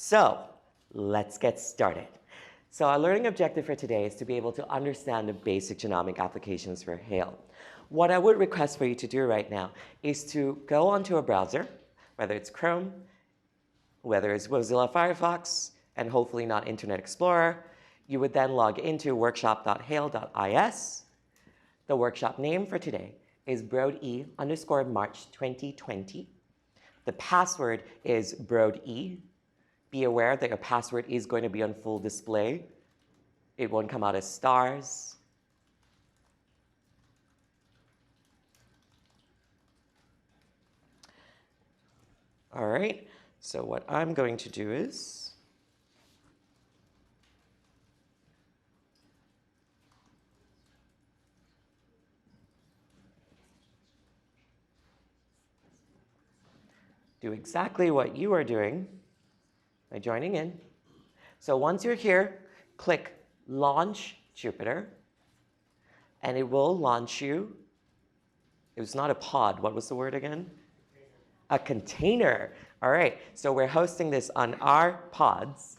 So let's get started. So our learning objective for today is to be able to understand the basic genomic applications for HALE. What I would request for you to do right now is to go onto a browser, whether it's Chrome, whether it's Mozilla Firefox, and hopefully not Internet Explorer. You would then log into workshop.hale.is. The workshop name for today is BroadE_March 2020. The password is BroadE. Be aware that your password is going to be on full display. It won't come out as stars. All right, so what I'm going to do is do exactly what you are doing by joining in. So once you're here, click Launch Jupyter, and it will launch you. It was not a pod. What was the word again? A container. All right, so we're hosting this on our pods,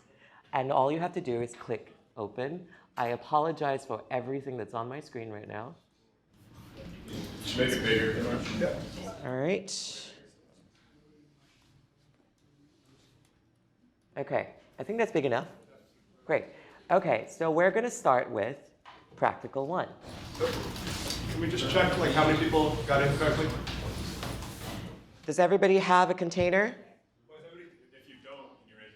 and all you have to do is click Open. I apologize for everything that's on my screen right now. Just make it bigger. Yeah. All right. Okay, I think that's big enough. Great. Okay, so we're going to start with practical one. So, can we just check like how many people got in correctly? Does everybody have a container? If you don't, can you raise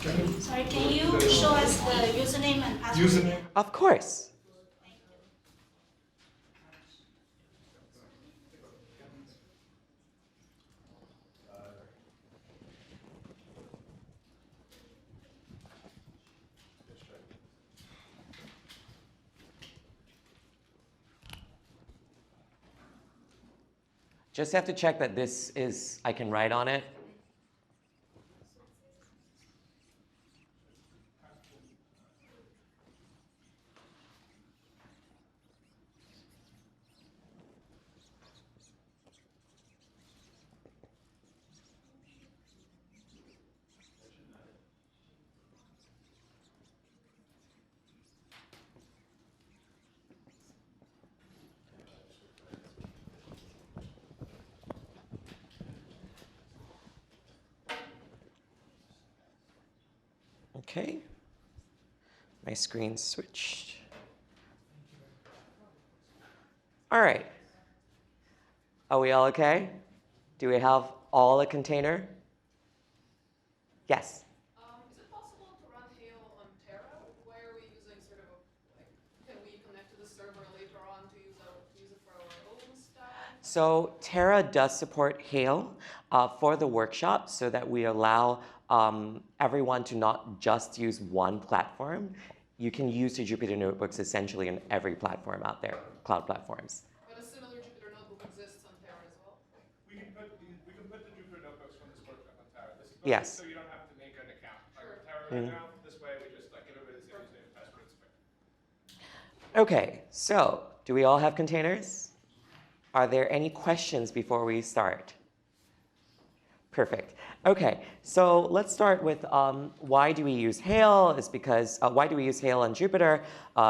your hand? Sorry, can you show us the username and password? Username? Of course. Just have to check that this is, I can write on it. Okay, my screen switched. All right, are we all okay? Do we have all a container? Yes? Is it possible to run HALE on Terra? Why are we using sort of, can we connect to the server later on to use it for our own stuff? So Terra does support HALE for the workshop so that we allow everyone to not just use one platform. You can use the Jupyter Notebooks essentially on every platform out there, cloud platforms. But a similar Jupyter Notebook exists on Terra as well? We can put the Jupyter Notebooks from this workshop on Terra. This is Yes. So you don't have to make an account. Sure. Terra right now, this way we just give everybody the same username and password. Okay, so do we all have containers? Are there any questions before we start? Perfect. Okay, so let's start with why do we use HALE? It's because why do we use HALE on Jupyter?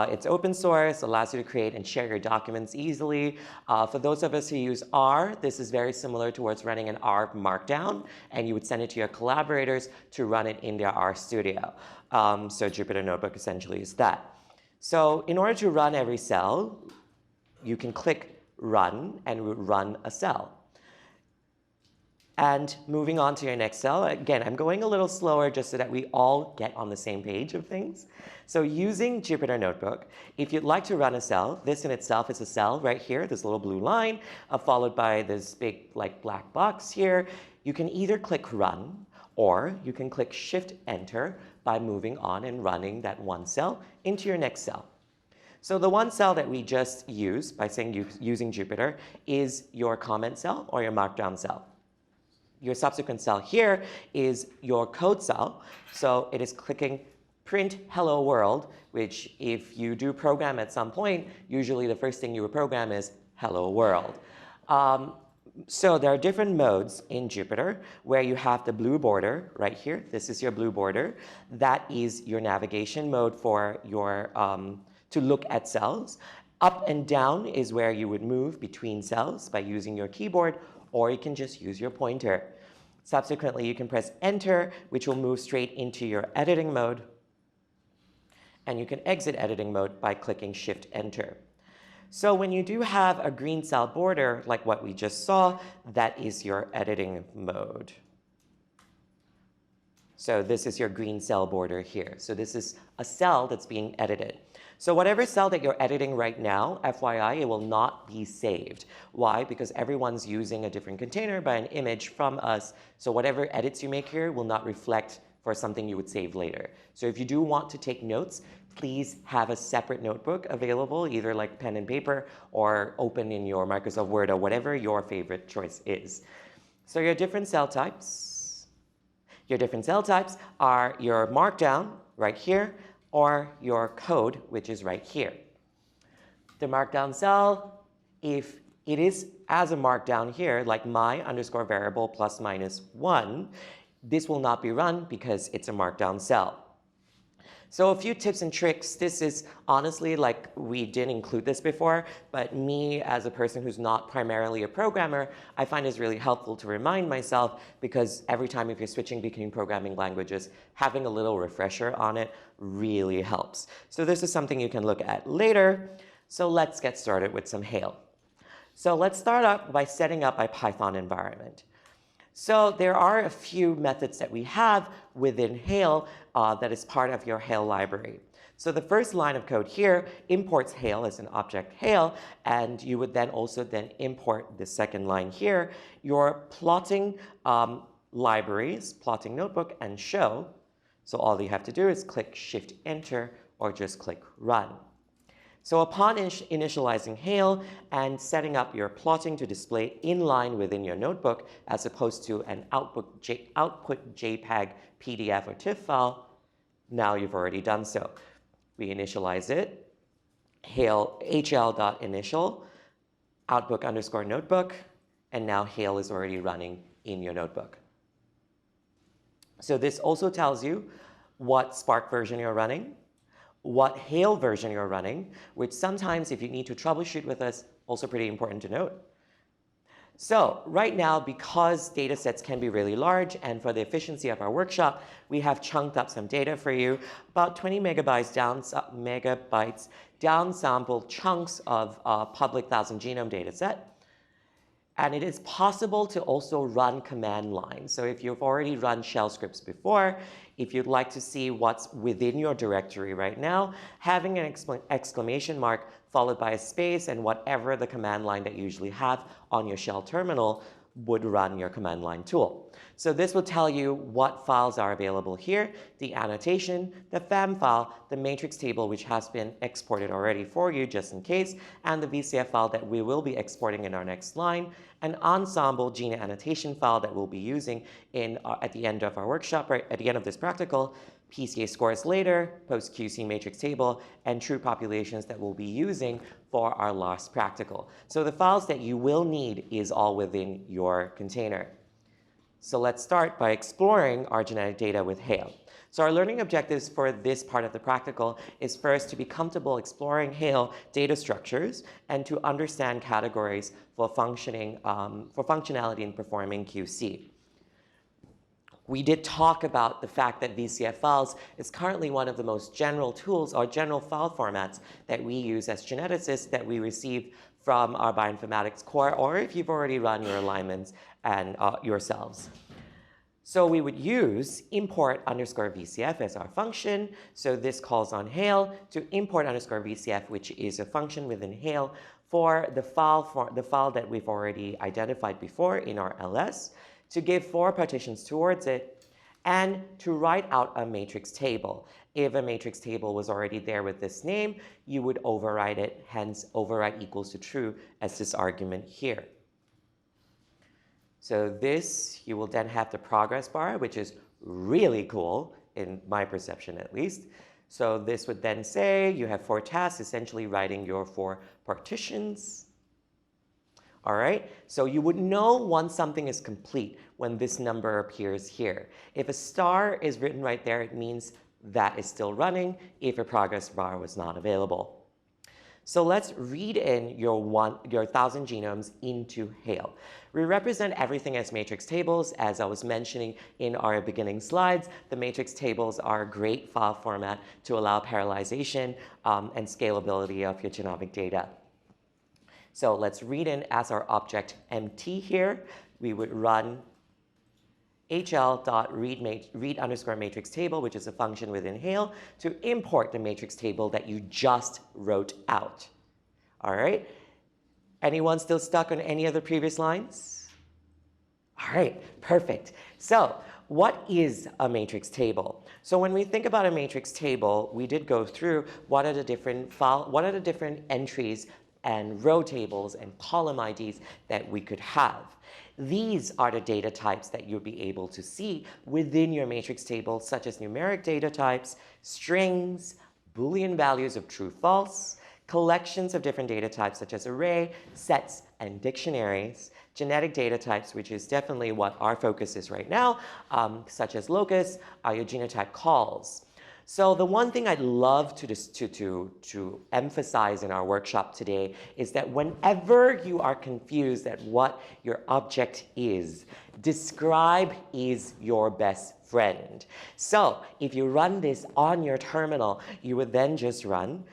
It's open source, allows you to create and share your documents easily. For those of us who use R, this is very similar towards running an R Markdown, and you would send it to your collaborators to run it in their R Studio. So Jupyter Notebook essentially is that. So in order to run every cell, you can click Run, and it would run a cell. And moving on to your next cell, again, I'm going a little slower just so that we all get on the same page of things. So using Jupyter Notebook, if you'd like to run a cell, this in itself is a cell right here, this little blue line, followed by this big black box here. You can either click Run, or you can click Shift-Enter by moving on and running that one cell into your next cell. So the one cell that we just used by saying using Jupyter is your comment cell or your markdown cell. Your subsequent cell here is your code cell. So it is clicking print hello world, which if you do program at some point, usually the first thing you would program is hello world. So there are different modes in Jupyter where you have the blue border right here. This is your blue border. That is your navigation mode for your to look at cells. Up and down is where you would move between cells by using your keyboard, or you can just use your pointer. Subsequently, you can press Enter, which will move straight into your editing mode. And you can exit editing mode by clicking Shift Enter. So when you do have a green cell border, like what we just saw, that is your editing mode. So this is your green cell border here. So this is a cell that's being edited. So whatever cell that you're editing right now, FYI, it will not be saved. Why? Because everyone's using a different container by an image from us. So whatever edits you make here will not reflect for something you would save later. So if you do want to take notes, please have a separate notebook available, either like pen and paper or open in your Microsoft Word or whatever your favorite choice is. So your different cell types. Your different cell types are your markdown right here or your code, which is right here. The markdown cell, if it is as a markdown here, like my underscore variable plus minus 1, this will not be run because it's a markdown cell. So a few tips and tricks. This is honestly, like, we didn't include this before, but me as a person who's not primarily a programmer, I find it's really helpful to remind myself, because every time if you're switching between programming languages, having a little refresher on it really helps. So this is something you can look at later. So let's get started with some Hail. So let's start up by setting up a Python environment. So there are a few methods that we have within Hail that is part of your Hail library. So the first line of code here imports Hail as an object Hail, and you would then also then import the second line here, your plotting libraries, plotting notebook, and show. So all you have to do is click Shift Enter or just click Run. So upon initializing Hail and setting up your plotting to display inline within your notebook as opposed to an output JPEG, PDF, or TIFF file, now you've already done so. We initialize it, Hail hl.initial, outbook underscore notebook, and now Hail is already running in your notebook. So this also tells you what Spark version you're running, what Hail version you're running, which sometimes if you need to troubleshoot with us, also pretty important to note. So right now, because data sets can be really large, and for the efficiency of our workshop, we have chunked up some data for you, about 20 megabytes downsampled chunks of public 1,000 genome data set. And it is possible to also run command lines. So if you've already run shell scripts before, if you'd like to see what's within your directory right now, having an exclamation mark followed by a space and whatever the command line that you usually have on your shell terminal would run your command line tool. So this will tell you what files are available here, the annotation, the FAM file, the matrix table, which has been exported already for you just in case, and the VCF file that we will be exporting in our next line, an ensemble gene annotation file that we'll be using in at the end of our workshop, right at the end of this practical, PCA scores later, post-QC matrix table, and true populations that we'll be using for our last practical. So the files that you will need is all within your container. So let's start by exploring our genetic data with Hail. So our learning objectives for this part of the practical is first to be comfortable exploring Hail data structures and to understand categories for functionality in performing QC. We did talk about the fact that VCF files is currently one of the most general tools or general file formats that we use as geneticists that we receive from our bioinformatics core, or if you've already run your alignments and yourselves. So we would use import underscore VCF as our function. So this calls on Hail to import underscore VCF, which is a function within Hail for the file that we've already identified before in our LS, to give 4 partitions towards it, and to write out a matrix table. If a matrix table was already there with this name, you would override it, hence override equals to true as this argument here. So this, you will then have the progress bar, which is really cool, in my perception at least. So this would then say you have 4 tasks, essentially writing your 4 partitions. All right, so you would know once something is complete when this number appears here. If a star is written right there, it means that is still running if a progress bar was not available. So let's read in your 1,000 genomes into HALE. We represent everything as matrix tables. As I was mentioning in our beginning slides, the matrix tables are a great file format to allow parallelization and scalability of your genomic data. So let's read in as our object MT here. We would run hl.read_matrix table, which is a function within HALE, to import the matrix table that you just wrote out. All right? Anyone still stuck on any of the previous lines? All right, perfect. So what is a matrix table? So when we think about a matrix table, we did go through what are the different entries and row tables and column IDs that we could have. These are the data types that you'll be able to see within your matrix table, such as numeric data types, strings, Boolean values of true, false, collections of different data types such as array, sets, and dictionaries, genetic data types, which is definitely what our focus is right now, such as locus, are your genotype calls. So the one thing I'd love to emphasize in our workshop today is that whenever you are confused at what your object is, describe is your best friend. So if you run this on your terminal, you would then just run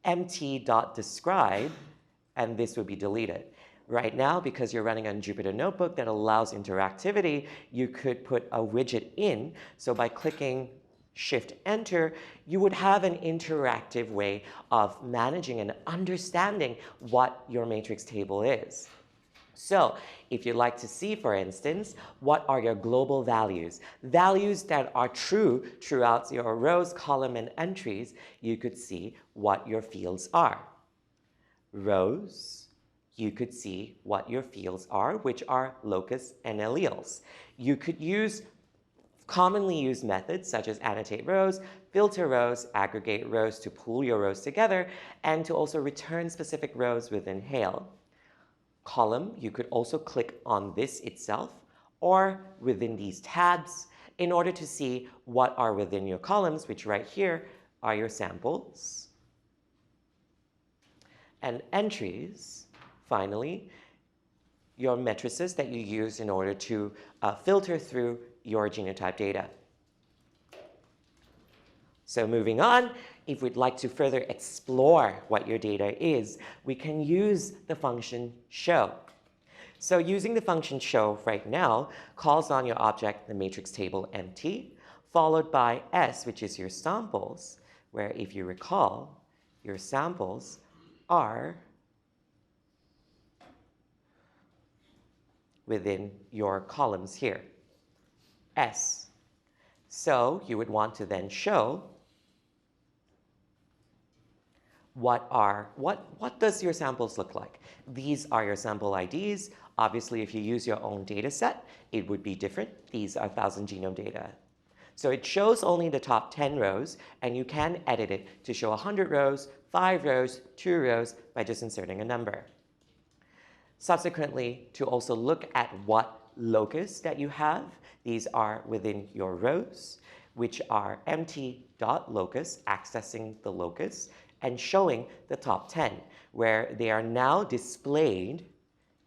mt.describe, and this would be deleted. Right now, because you're running on Jupyter Notebook that allows interactivity, you could put a widget in. So by clicking Shift-Enter, you would have an interactive way of managing and understanding what your matrix table is. So if you'd like to see, for instance, what are your global values, values that are true throughout your rows, column, and entries, you could see what your fields are. Rows, you could see what your fields are, which are locus and alleles. You could use commonly used methods such as annotate rows, filter rows, aggregate rows to pool your rows together, and to also return specific rows within HALE. Column, you could also click on this itself or within these tabs in order to see what are within your columns, which right here are your samples. And entries, finally, your matrices that you use in order to filter through your genotype data. So moving on, if we'd like to further explore what your data is, we can use the function show. So using the function show right now calls on your object, the matrix table MT, followed by S, which is your samples, where if you recall, your samples are within your columns here. S. So you would want to then show what does your samples look like? These are your sample IDs. Obviously, if you use your own data set, it would be different. These are 1,000 genome data. So it shows only the top 10 rows, and you can edit it to show 100 rows, 5 rows, 2 rows by just inserting a number. Subsequently, to also look at what locus that you have, these are within your rows, which are mt.locus, accessing the locus, and showing the top 10, where they are now displayed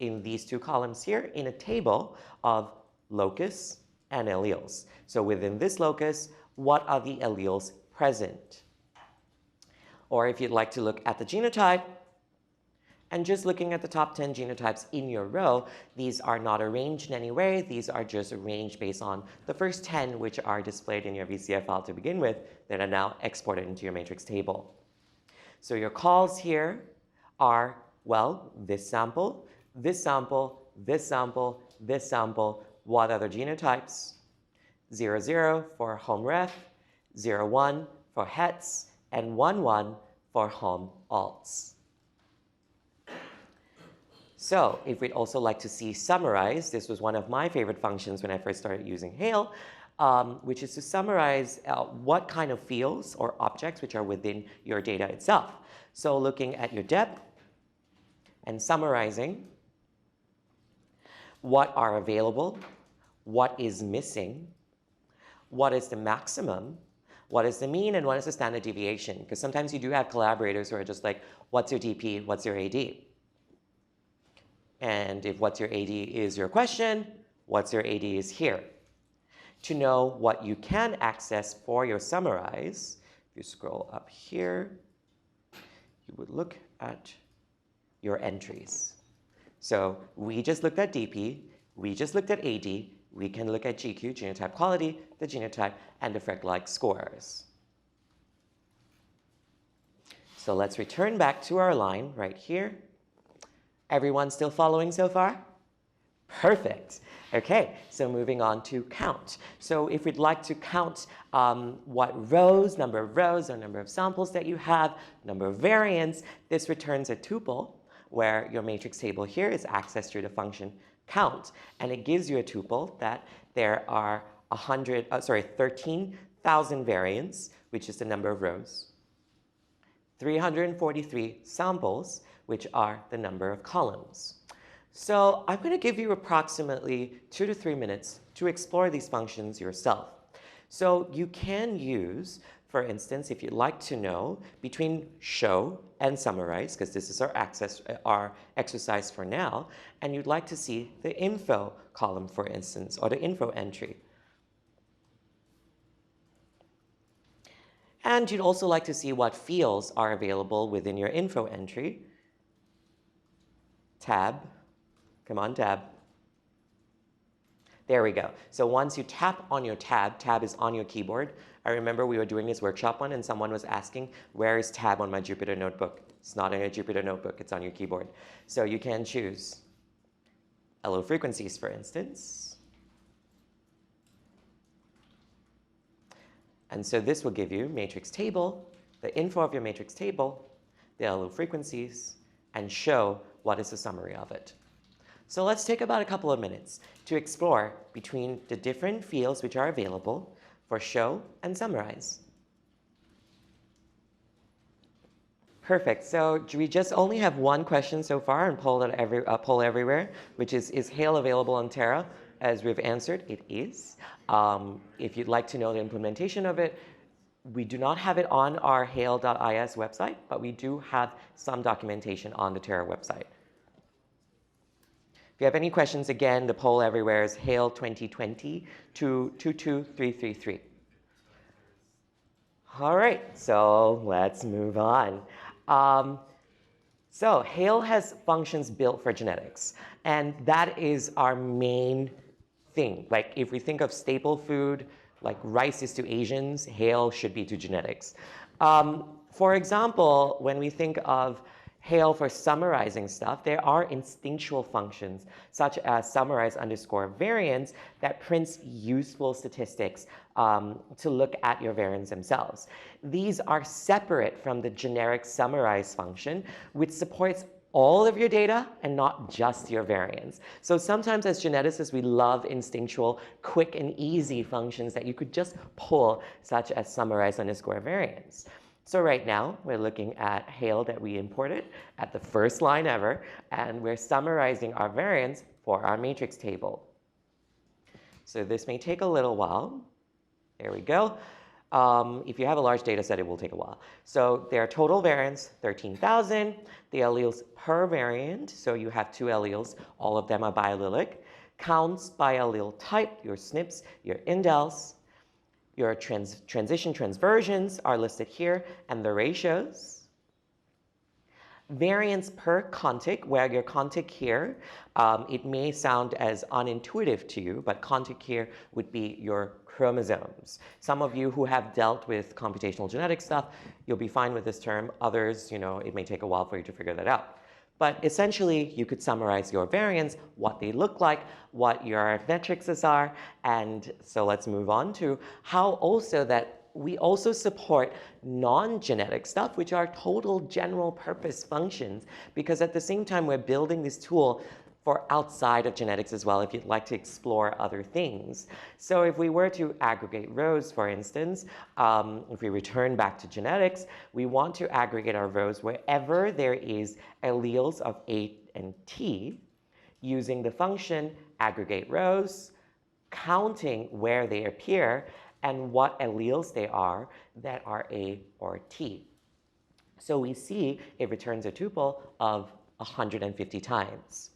in these two columns here in a table of locus and alleles. So within this locus, what are the alleles present? Or if you'd like to look at the genotype, and just looking at the top 10 genotypes in your row, these are not arranged in any way. These are just arranged based on the first 10, which are displayed in your VCF file to begin with, that are now exported into your matrix table. So your calls here are, well, this sample, this sample, this sample, this sample. What other genotypes? 00 for home ref, 01 for hets, and 11 for home alts. So if we'd also like to see summarize, this was one of my favorite functions when I first started using HALE, which is to summarize what kind of fields or objects which are within your data itself. So looking at your depth and summarizing what are available, what is missing, what is the maximum, what is the mean, and what is the standard deviation. Because sometimes you do have collaborators who are just like, what's your DP, what's your AD? And if what's your AD is your question, what's your AD is here. To know what you can access for your summarize, if you scroll up here, you would look at your entries. So we just looked at DP, we just looked at AD, we can look at GQ, genotype quality, the genotype, and the Freck-like scores. So let's return back to our line right here. Everyone still following so far? Perfect. Okay, so moving on to count. So if we'd like to count what rows, number of rows, or number of samples that you have, number of variants, this returns a tuple where your matrix table here is accessed through the function count. And it gives you a tuple that there are 13,000 variants, which is the number of rows, 343 samples, which are the number of columns. So I'm going to give you approximately 2 to 3 minutes to explore these functions yourself. So you can use, for instance, if you'd like to know between show and summarize, because this is our exercise for now, and you'd like to see the info column, for instance, or the info entry. And you'd also like to see what fields are available within your info entry. Tab. Come on, tab. There we go. So once you tap on your tab, tab is on your keyboard. I remember we were doing this workshop one and someone was asking, where is tab on my Jupyter notebook? It's not in a Jupyter notebook, it's on your keyboard. So you can choose LO frequencies, for instance. And so this will give you matrix table, the info of your matrix table, the LO frequencies, and show what is the summary of it. So let's take about a couple of minutes to explore between the different fields which are available for show and summarize. Perfect. So we just only have one question so far and poll everywhere, which is Hail available on Terra? As we've answered, it is. If you'd like to know the implementation of it, we do not have it on our hail.is website, but we do have some documentation on the Terra website. If you have any questions, again, the poll everywhere is Hail 2020 to 22333. All right, so let's move on. So Hail has functions built for genetics, and that is our main thing. Like if we think of staple food, like rice is to Asians, Hail should be to genetics. For example, when we think of Hail for summarizing stuff, there are instinctual functions such as summarize_variance that prints useful statistics to look at your variants themselves. These are separate from the generic summarize function, which supports all of your data and not just your variants. So sometimes as geneticists, we love instinctual, quick and easy functions that you could just pull, such as summarize_variance. So right now, we're looking at Hail that we imported at the first line ever, and we're summarizing our variants for our matrix table. So this may take a little while. There we go. If you have a large data set, it will take a while. So their total variants, 13,000. The alleles per variant, so you have 2 alleles. All of them are biallelic. Counts by allele type, your SNPs, your indels. Your transition transversions are listed here, and the ratios. Variants per contig, where your contig here, it may sound as unintuitive to you, but contig here would be your chromosomes. Some of you who have dealt with computational genetic stuff, you'll be fine with this term. Others, it may take a while for you to figure that out. But essentially, you could summarize your variants, what they look like, what your matrices are, and so let's move on to how also that we also support non-genetic stuff, which are total general purpose functions, because at the same time, we're building this tool for outside of genetics as well, if you'd like to explore other things. So if we were to aggregate rows, for instance, if we return back to genetics, we want to aggregate our rows wherever there is alleles of A and T. using the function aggregate rows, counting where they appear and what alleles they are that are A or T. So we see it returns a tuple of 150 times.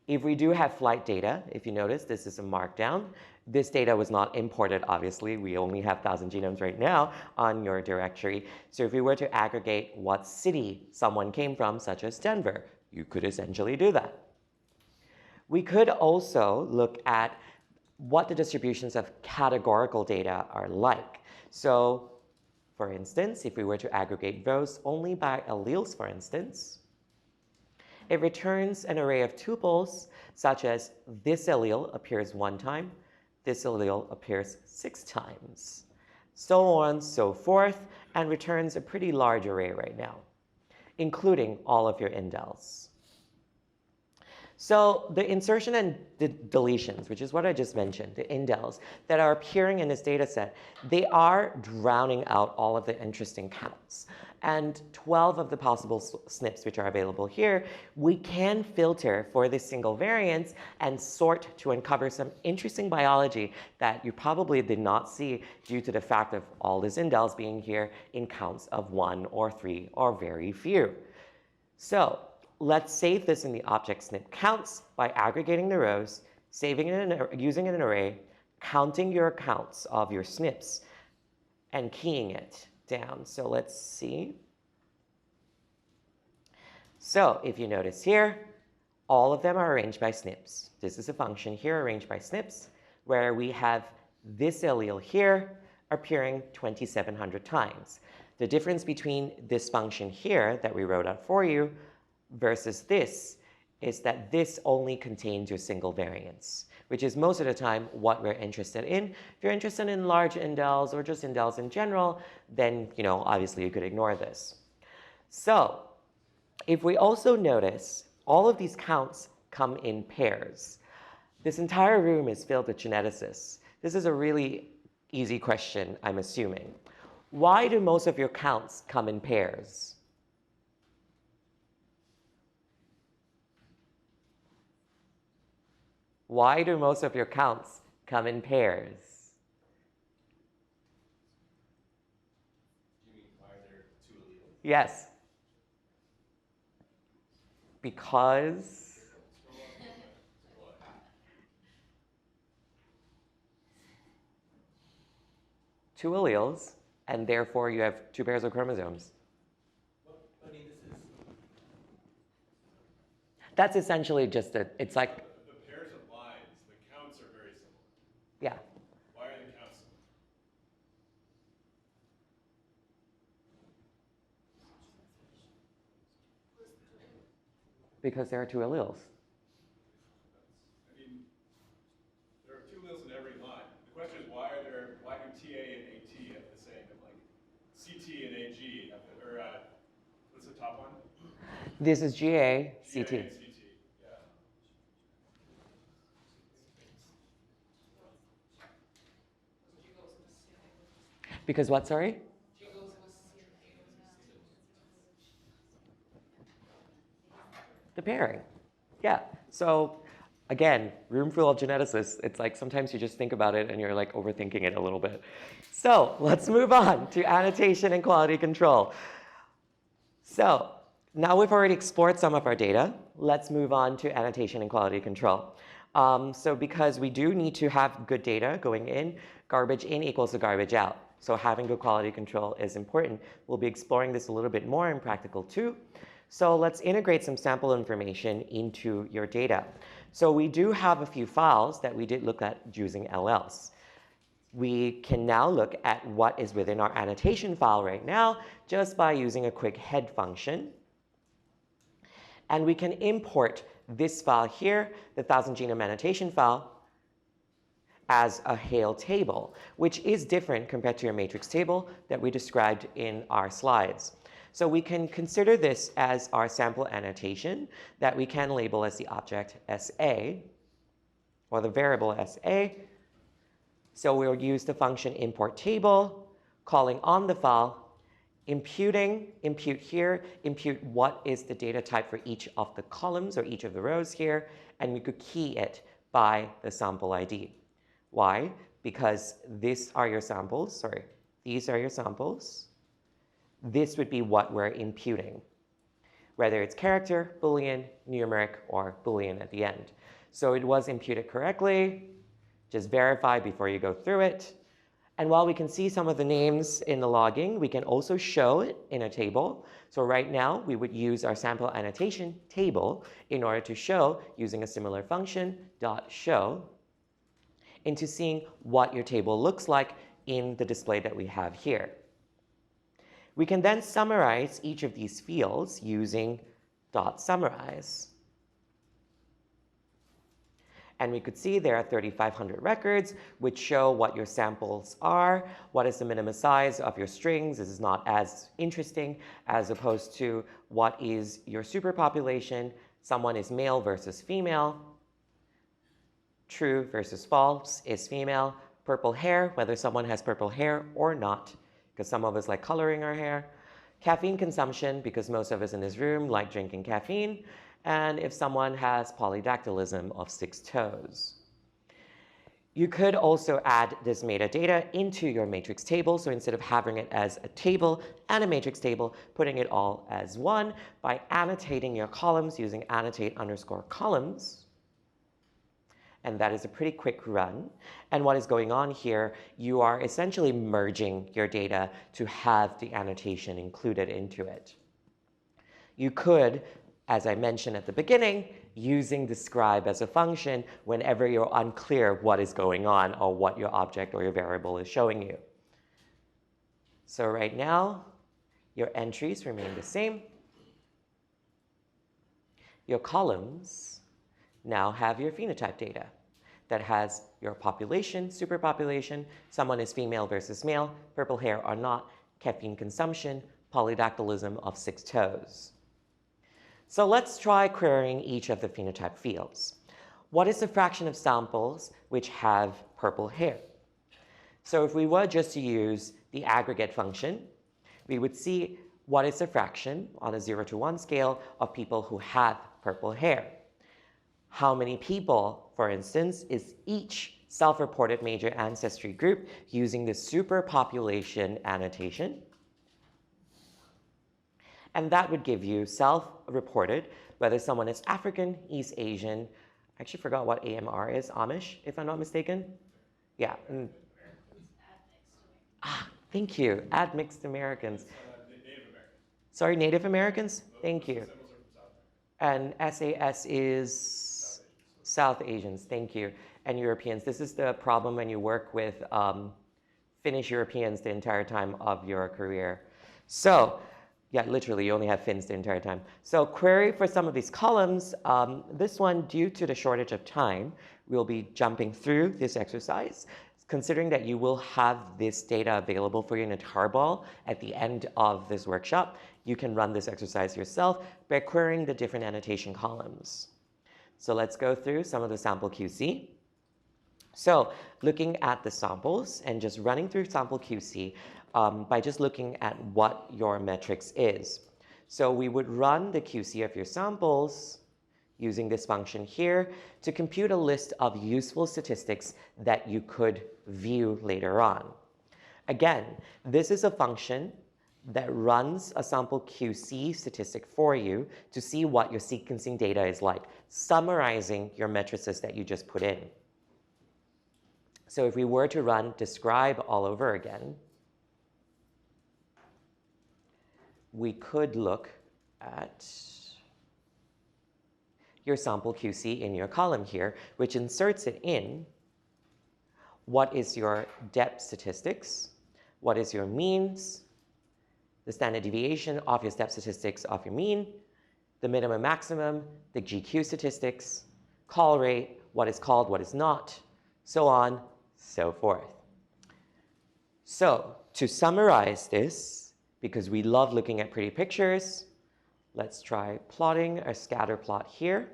If we do have flight data, if you notice, this is a markdown. This data was not imported, obviously. We only have 1,000 genomes right now on your directory. So if we were to aggregate what city someone came from, such as Denver, you could essentially do that. We could also look at what the distributions of categorical data are like. So, for instance, if we were to aggregate rows only by alleles, for instance, it returns an array of tuples such as this allele appears 1 time, this allele appears 6 times, so on, so forth, and returns a pretty large array right now, including all of your indels. So the insertion and deletions, which is what I just mentioned, the indels that are appearing in this data set, they are drowning out all of the interesting counts. And 12 of the possible SNPs which are available here, we can filter for this single variance and sort to uncover some interesting biology that you probably did not see due to the fact of all these indels being here in counts of 1 or 3 or very few. So let's save this in the object SNP counts by aggregating the rows, saving it using an array, counting your counts of your SNPs, and keying it down. So let's see. So if you notice here, all of them are arranged by SNPs. This is a function here arranged by SNPs, where we have this allele here appearing 2,700 times. The difference between this function here that we wrote out for you versus this is that this only contains your single variance, which is most of the time what we're interested in. If you're interested in large indels or just indels in general, then obviously you could ignore this. So if we also notice, all of these counts come in pairs. This entire room is filled with geneticists. This is a really easy question, I'm assuming. Why do most of your counts come in pairs? Why do most of your counts come in pairs? You mean why are there 2 alleles? Yes. Because two alleles, and therefore you have 2 pairs of chromosomes. I mean, this is That's essentially just it's like, the pairs of lines. The counts are very similar. yeah. Why are the counts similar? Because there are 2 alleles. I mean, there are 2 alleles in every line. The question is why do TA and AT have the same, and like CT and AG have the, or what's the top one? This is GA, GA CT. and CT. Yeah. Because what, sorry? The pairing. Yeah. So again, room full of geneticists. It's like sometimes you just think about it and you're like overthinking it a little bit. So let's move on to annotation and quality control. So now we've already explored some of our data. Let's move on to annotation and quality control. So because we do need to have good data going in, garbage in equals to garbage out. So having good quality control is important. We'll be exploring this a little bit more in practical 2. So let's integrate some sample information into your data. So we do have a few files that we did look at using LLs. We can now look at what is within our annotation file right now just by using a quick head function. And we can import this file here, the 1,000 genome annotation file, as a HAIL table, which is different compared to your matrix table that we described in our slides. So we can consider this as our sample annotation that we can label as the object SA, or the variable SA. So we'll use the function import table, calling on the file, impute here, impute what is the data type for each of the columns or each of the rows here, and we could key it by the sample ID. Why? Because these are your samples, sorry, these are your samples. This would be what we're imputing, whether it's character, Boolean, numeric, or Boolean at the end. So it was imputed correctly. Just verify before you go through it. And while we can see some of the names in the logging, we can also show it in a table. So right now, we would use our sample annotation table in order to show, using a similar function, .show, into seeing what your table looks like in the display that we have here. We can then summarize each of these fields using .summarize. And we could see there are 3,500 records, which show what your samples are, what is the minimum size of your strings. This is not as interesting as opposed to what is your superpopulation. Someone is male versus female. True versus false is female. Purple hair, whether someone has purple hair or not, because some of us like coloring our hair. Caffeine consumption, because most of us in this room like drinking caffeine. And if someone has polydactylism of 6 toes. You could also add this metadata into your matrix table. So instead of having it as a table and a matrix table, putting it all as one by annotating your columns using annotate_columns. And that is a pretty quick run. And what is going on here, you are essentially merging your data to have the annotation included into it. You could, as I mentioned at the beginning, using describe as a function whenever you're unclear what is going on or what your object or your variable is showing you. So right now, your entries remain the same. Your columns now have your phenotype data that has your population, superpopulation, someone is female versus male, purple hair or not, caffeine consumption, polydactylism of 6 toes. So let's try querying each of the phenotype fields. What is the fraction of samples which have purple hair? So if we were just to use the aggregate function, we would see what is the fraction on a 0 to 1 scale of people who have purple hair. How many people, for instance, is each self-reported major ancestry group using the superpopulation annotation? And that would give you self-reported, whether someone is African, East Asian. I actually forgot what AMR is, Amish, if I'm not mistaken. Yeah. Thank you. Add mixed Americans. Native American. Sorry, Native Americans? Thank you. Symbols are from South America. And SAS is South Asians. Thank you. And Europeans. This is the problem when you work with Finnish Europeans the entire time of your career. So, yeah, literally, you only have Finns the entire time. So query for some of these columns. This one, due to the shortage of time, we'll be jumping through this exercise, considering that you will have this data available for you in a tarball at the end of this workshop. You can run this exercise yourself by querying the different annotation columns. So let's go through some of the sample QC. So looking at the samples and just running through sample QC, by just looking at what your metrics is. So we would run the QC of your samples using this function here to compute a list of useful statistics that you could view later on. Again, this is a function that runs a sample QC statistic for you to see what your sequencing data is like, summarizing your matrices that you just put in. So if we were to run describe all over again, we could look at your sample QC in your column here, which inserts it in what is your depth statistics, what is your means, the standard deviation of your step statistics of your mean, the minimum maximum, the GQ statistics, call rate, what is called, what is not, so on, so forth. So to summarize this, because we love looking at pretty pictures, let's try plotting a scatter plot here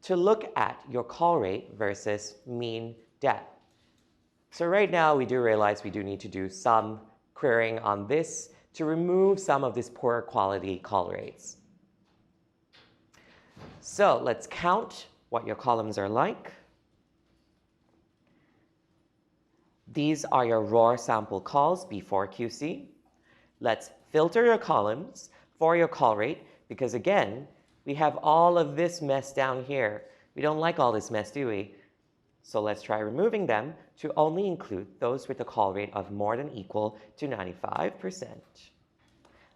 to look at your call rate versus mean depth. So right now we do realize we do need to do some querying on this to remove some of these poor quality call rates. So let's count what your columns are like. These are your raw sample calls before QC. Let's filter your columns for your call rate, because again, we have all of this mess down here. We don't like all this mess, do we? So let's try removing them to only include those with a call rate of more than equal to 95%.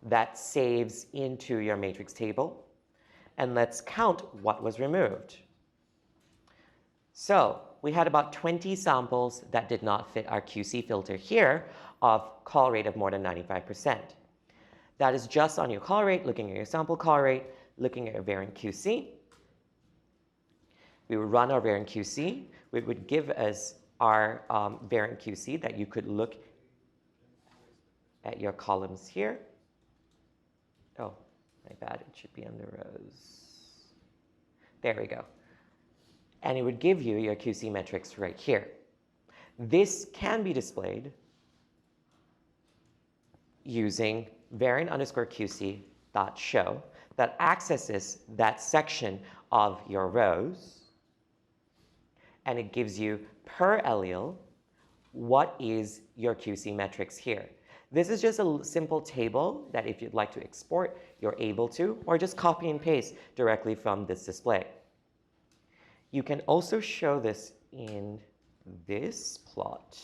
That saves into your matrix table. And let's count what was removed. So we had about 20 samples that did not fit our QC filter here of call rate of more than 95%. That is just on your call rate, looking at your sample call rate, looking at your variant QC. We would run our variant QC. It would give us our variant QC that you could look at your columns here. Oh, my bad, it should be under rows. There we go. And it would give you your QC metrics right here. This can be displayed using variant_QC.show that accesses that section of your rows, and it gives you per allele what is your QC metrics here. This is just a simple table that if you'd like to export, you're able to, or just copy and paste directly from this display. You can also show this in this plot.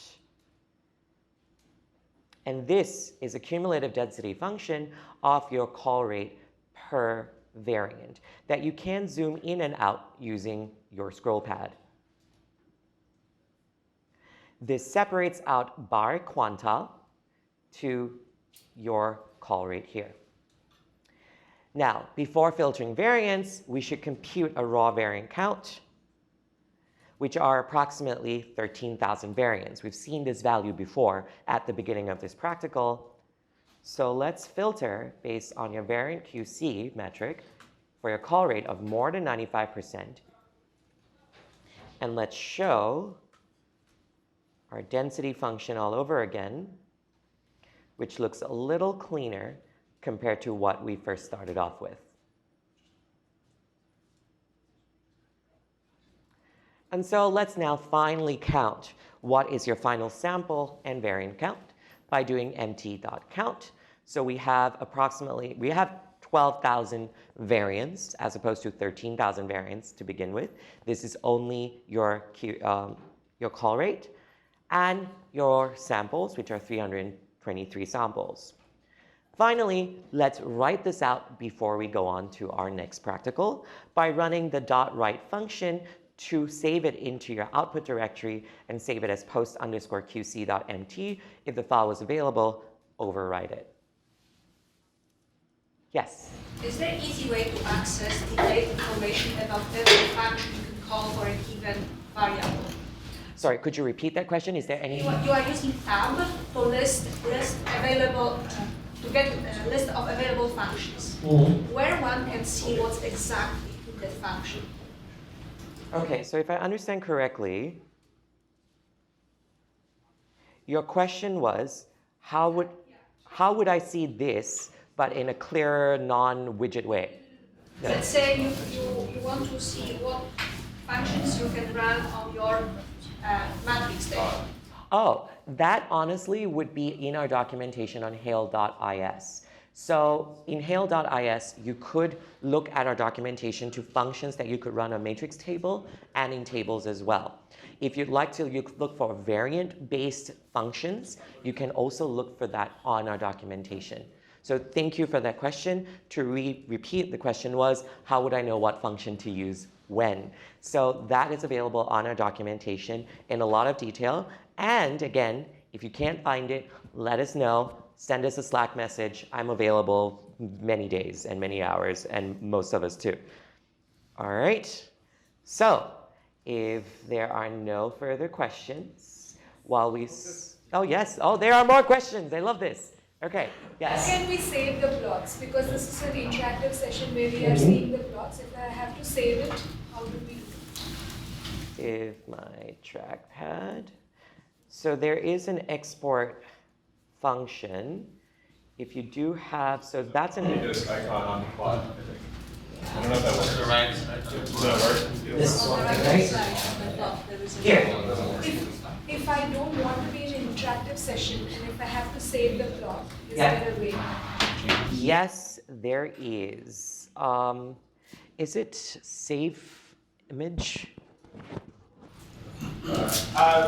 And this is a cumulative density function of your call rate per variant that you can zoom in and out using your scroll pad. This separates out by quantile to your call rate here. Now, before filtering variants, we should compute a raw variant count, which are approximately 13,000 variants. We've seen this value before at the beginning of this practical. So let's filter based on your variant QC metric for your call rate of more than 95%. And let's show our density function all over again, which looks a little cleaner compared to what we first started off with. And so let's now finally count what is your final sample and variant count by doing mt.count. So we have 12,000 variants as opposed to 13,000 variants to begin with. This is only your call rate and your samples, which are 323 samples. Finally, let's write this out before we go on to our next practical by running the .write function to save it into your output directory and save it as post_qc.mt. If the file was available, overwrite it. Yes? Is there an easy way to access detailed information about every function you can call for a given variable? Sorry, could you repeat that question? Is there any? You are using tab to list available, to get a list of available functions, where one can see what's exactly in that function. Okay, so if I understand correctly, your question was, how would I see this, but in a clearer, non-widget way? Let's say you want to see what functions you can run on your matrix table. Oh, that honestly would be in our documentation on hail.is. So in hail.is, you could look at our documentation to functions that you could run a matrix table and in tables as well. If you'd like to look for variant-based functions, you can also look for that on our documentation. So thank you for that question. To repeat, the question was, how would I know what function to use when? So that is available on our documentation in a lot of detail. And again, if you can't find it, let us know. Send us a Slack message. I'm available many days and many hours, and most of us too. All right. So if there are no further questions, while we... Oh, yes. Oh, there are more questions. I love this. Okay. Yes. How can we save the plots? Because this is an interactive session where we are seeing the plots. If I have to save it, how do we do it? If my trackpad. So there is an export function. If you do have, so that's an... This icon on the plot, I think. don't know if that works. The right Does that work? This On the one, right right? side of the top, there is a- Here. If I don't want to be in an interactive session and if I have to save the plot, is Yeah. there a way? Yes, there is. Is it save image?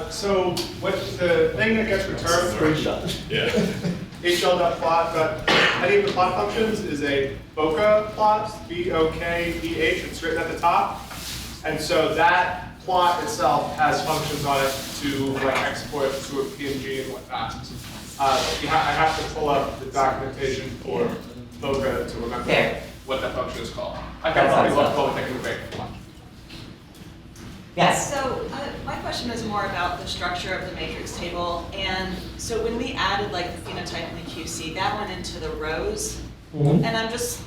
So what the thing that gets returned for Yeah. HL.plot, any of the plot functions is a bokeh plot, B-O-K-E-H, it's written at the top. And so that plot itself has functions on it to like export to a PNG and whatnot. I have to pull up the documentation for bokeh to remember There. what that function is called. I can probably look while we're taking a break. Yes. So my question is more about the structure of the matrix table. And so when we added like the phenotype and the QC, that went into the rows. Mhm. And I'm just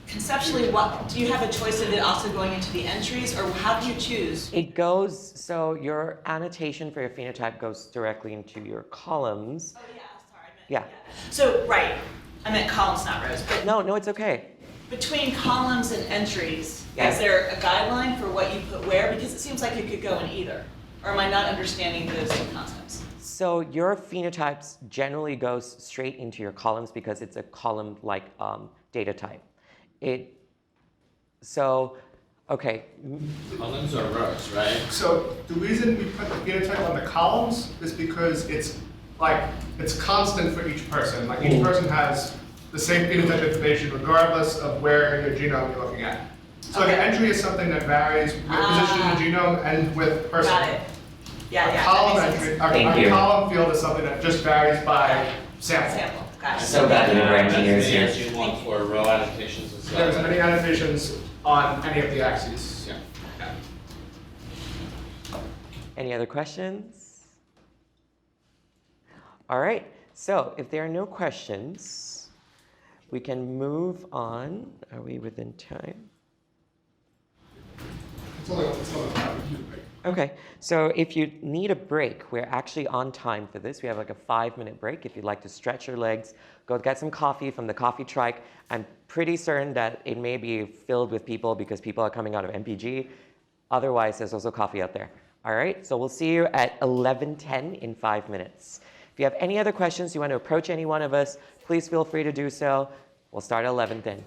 conceptually, what do you have a choice of it also going into the entries, or how do you choose? It goes, so your annotation for your phenotype goes directly into your columns. Oh yeah, sorry, I meant Yeah. So right, I meant columns, not rows. But No, it's okay. between columns and entries, Yes. is there a guideline for what you put where? Because it seems like it could go in either. Or am I not understanding those two concepts? So your phenotypes generally goes straight into your columns because it's a column-like data type. Okay, columns or rows, right? So the reason we put the phenotype on the columns is because it's constant for each person. Like each person has the same phenotype information regardless of where in your genome you're looking at. So Okay. the entry is something that varies with position in the genome and with person. Got it. Yeah, A yeah. column that makes entry, sense. Thank our you. column field is something that just varies by sample. Sample, got it. So bad that we're That's engineers the here. answer you want for row annotations as well. There's many annotations on any of the axes. Yeah. Yeah. Any other questions? All right, so if there are no questions, we can move on. Are we within time? It's only 5 minutes. Okay, so if you need a break, we're actually on time for this. We have like a 5-minute break. If you'd like to stretch your legs, go get some coffee from the coffee trike. I'm pretty certain that it may be filled with people because people are coming out of MPG. Otherwise, there's also coffee out there. All right, so we'll see you at 11:10 in 5 minutes. If you have any other questions, you want to approach any one of us, please feel free to do so. We'll start at 11:10.